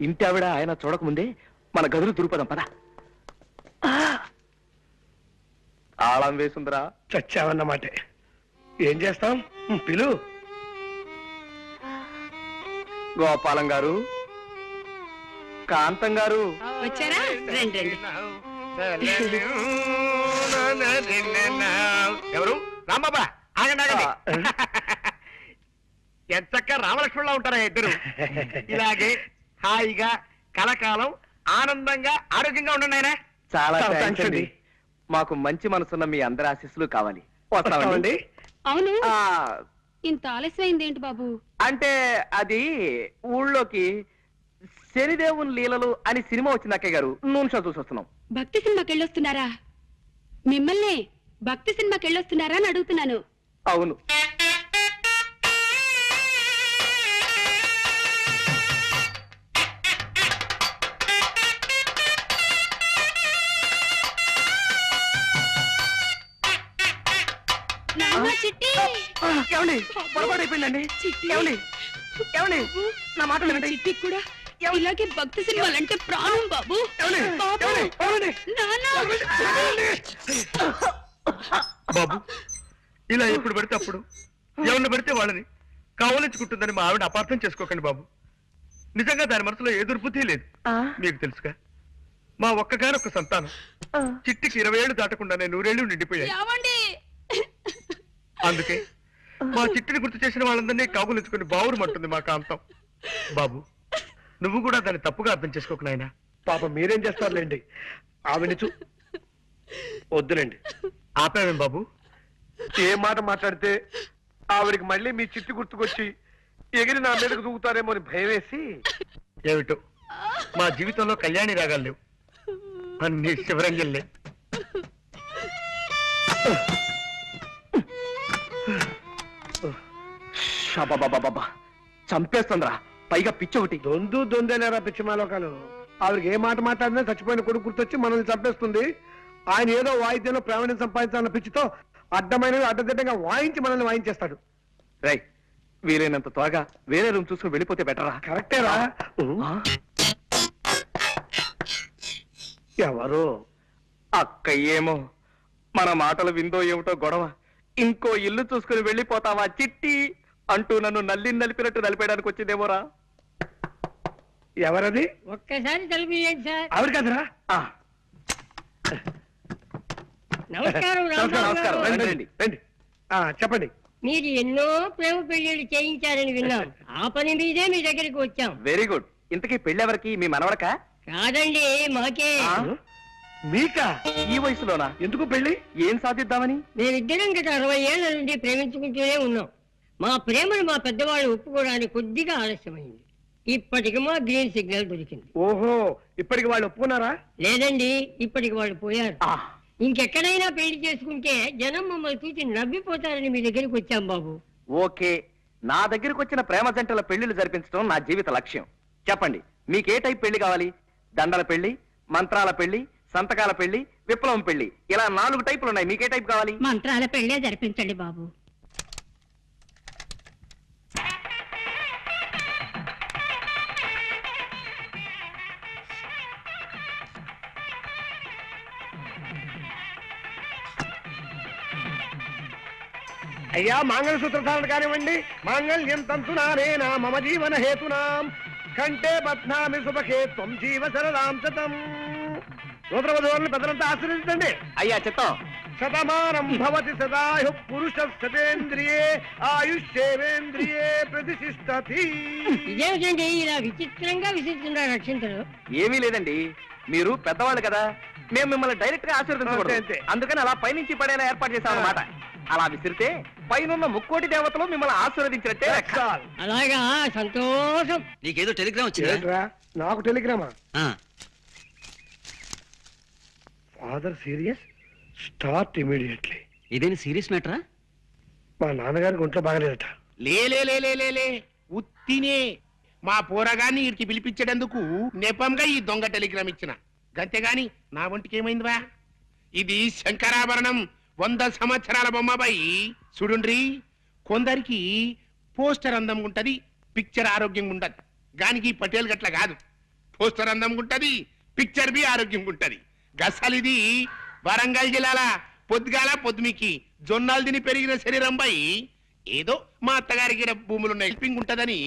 ఇంటి ఆవిడ ఆయన చూడకముందే మన గదులు దురుపదాం పద. తాళం వేసుందిరా. చచ్చావన్నమాటే. ఏం చేస్తాం? పిలు. గోపాలం గారు, కాంతం గారు వచ్చారా? రండి రండి. ఎవరు? రాంబాబా, ఆగండి ఆగండి. ఎంచక్క రామలక్ష్మణులా ఉంటారా ఇద్దరు? ఇలాగే హాయిగా కలకాలం ఆనందంగా ఆరోగ్యంగా ఉండండి ఆయన. చాలా థాంక్స్ అండి. మాకు మంచి మనసున్న మీ అందరి ఆశీస్సులు కావాలి. వస్తామండి. అవును, ఆ, ఇంత ఆలస్యమైంది ఏంటి బాబు? అంటే అది ఊళ్ళోకి శనిదేవుని లీలలు అని సినిమా వచ్చింది అక్కయ్య గారు. నూనె షో చూసి వస్తున్నాం. భక్తి సినిమాకి వెళ్ళొస్తున్నారా? మిమ్మల్ని భక్తి సినిమాకి వెళ్ళొస్తున్నారా అని అడుగుతున్నాను. అవును. చిట్టి, ఏమండి పొరపాటు అయిపోయిందండి. ఏమండి ఏమండి నా మాట వినండి. చిట్టి కూడా ఇలాగే భక్తి సినిమాలంటే ప్రాణం బాబు. బాబు, ఇలా ఎప్పుడు పడితే అప్పుడు ఎవరిని పడితే వాళ్ళని కావలించుకుంటుందని మా ఆవిడ అపార్థం చేసుకోకండి బాబు. నిజంగా దాని మనసులో ఏ దుర్బుద్ధి లేదు. మీకు తెలుసుగా, మా ఒక్కగానొక్క సంతానం చిట్టికి 20 ఏళ్ళు దాటకుండానే 100 ఏళ్ళు నిండిపోయాయి. అందుకే మా చిట్టిని గుర్తు చేసిన వాళ్ళందరినీ కాగులించుకుని బావురుమంటుంది మా కాంతం. బాబు, నువ్వు కూడా దాన్ని తప్పుగా అర్థం చేసుకోకు నాయనా. పాప మీరేం చేస్తారులేండి. ఆవిడ వద్దులేండి. ఆపావేం బాబు? ఏ మాట మాట్లాడితే ఆవిడికి మళ్ళీ మీ చిట్టి గుర్తుకొచ్చి ఎగిరి నా మీదకు దూకుతారేమో అని భయం వేసి. ఏమిటో మా జీవితంలో కళ్యాణి రాగాలు లేవు, అన్ని శివరంజల్లే. బాబా చంపేస్తుందిరా. పైగా పిచ్చి ఒకటి. దొందేలేరా పిచ్చిమాలోకాలు. ఆవిడకి ఏ మాట మాట్లాడినా చచ్చిపోయిన కొడుకు గుర్తొచ్చి మనల్ని చంపేస్తుంది. ఆయన ఏదో వాయిద్యంలో ప్రావీణ్యం సంపాదించాలన్న పిచ్చితో అడ్డమైనవి అడ్డదిడ్డంగా వాయించి మనల్ని వాయించేస్తాడు. రై, వీలైనంత త్వరగా వేరే రూమ్ చూసుకుని వెళ్ళిపోతే బెటరా? కరెక్టేరా. ఎవరు? అక్కయ్యేమో మన మాటలు విందో ఏమిటో గొడవ. ఇంకో ఇల్లు చూసుకుని వెళ్ళిపోతావా చిట్టి అంటూ నన్ను నలిపినట్టు నలిపేయడానికి వచ్చిందేమోరా. ఎవరది? ఒక్కసారి తలుపుయండి సార్. ఆవిడ కదరా? నమస్కారం. నమస్కారం. రండి. చెప్పండి. మీరు ఎన్నో ప్రేమ పెళ్లిళ్ళు చేయించారని విన్నాం. ఆ పని మీదే మీ దగ్గరికి వచ్చాం. Very good. ఇంతకీ పెళ్ళెవరికి? మీ మనవడకా? కాదండి, మాకే. మీకా? ఈ వయసులోనా? ఎందుకు పెళ్లి? ఏం సాధిద్దామని? మేమిద్దరం గత 60 ఏళ్ల నుండి ప్రేమించుకుంటూనే ఉన్నాం. మా ప్రేమను మా పెద్దవాళ్ళు ఒప్పుకోవడానికి కొద్దిగా ఆలస్యమైంది. ఇప్పటికి మా గ్రీన్ సిగ్నల్ దొరికింది. ఓహో, ఇప్పటికి వాళ్ళు ఒప్పుకున్నారా? లేదండి, ఇప్పటికి వాళ్ళు పోయారు. ఇంకెక్కడైనా పెళ్లి చేసుకుంటే జనం మమ్మల్ని చూసి నవ్విపోతారని మీ దగ్గరికి వచ్చాం బాబు. ఓకే, నా దగ్గరకు వచ్చిన ప్రేమ జంటల పెళ్లిళ్ళు జరిపించడం నా జీవిత లక్ష్యం. చెప్పండి, మీకే టైప్ పెళ్లి కావాలి? దండల పెళ్లి, మంత్రాల పెళ్లి, సంతకాల పెళ్లి, విప్లవం పెళ్లి, ఇలా 4 టైపులు ఉన్నాయి. మీకే టైప్ కావాలి? మంత్రాల పెళ్లే జరిపించండి బాబు. అయ్యా, మంగళసూత్ర ధారణ కానివ్వండి. మాంగళ్యం తంతునానేనా మమ జీవన హేతునాం కంటే బధ్నామి శుభకే త్వం జీవ సరదాం శతం. నూతన వధువులను పెద్దలంతా ఆశీర్వదించండి. అయ్యా చిత్తం. శతమానం భవతి సదాయు పురుష శతేంద్రియే ఆయుష్యేంద్రియే ప్రతిష్ఠతి. ఇదేమిటండి ఇలా విచిత్రంగా విసిస్తున్నారు రక్షించరు? ఏమీ లేదండి, మీరు పెద్దవాళ్ళు కదా, మేము మిమ్మల్ని డైరెక్ట్ గా ఆశీర్వదించకూడదు. అందుకని అలా పైనుంచి పడేలా ఏర్పాటు చేశాం అన్నమాట. అలా విసిరితే పైనున్న 3,00,00,000 దేవతలు మిమ్మల్ని ఆశీర్వదించినట్టే. అలాగా, సంతోషం. నీకేదో టెలిగ్రామ్ వచ్చిందా? నాకు టెలిగ్రామా? Father serious, start immediately. ఇదేని సీరియస్ మ్యాటరా? మా నాన్నగారికి ఒంట్లో బాగలేదట. లే ఉత్తినే మా పోరగాన్ని వీరికి పిలిపించేందుకు నెపంగా ఈ దొంగ టెలిగ్రామ్ ఇచ్చిన. గంతేగాని నా ఒంటికి ఏమైందివా? ఇది శంకరాభరణం, 100 సంవత్సరాల బొమ్మబాయి. చూడుండ్రి, కొందరికి పోస్టర్ అందం ఉంటది, పిక్చర్ ఆరోగ్యంగా ఉండదు. గానికి పటేల్ గట్ల కాదు. పోస్టర్ అందంగా ఉంటది, పిక్చర్ బి ఆరోగ్యంగా ఉంటది. గసలిది వరంగల్ జిల్లాల పొద్దుగాల పొద్దుమికి జొన్నాలు తిని పెరిగిన శరీరం పై ఏదో మా అత్తగారికి భూములున్న హెల్పింగ్ ఉంటదని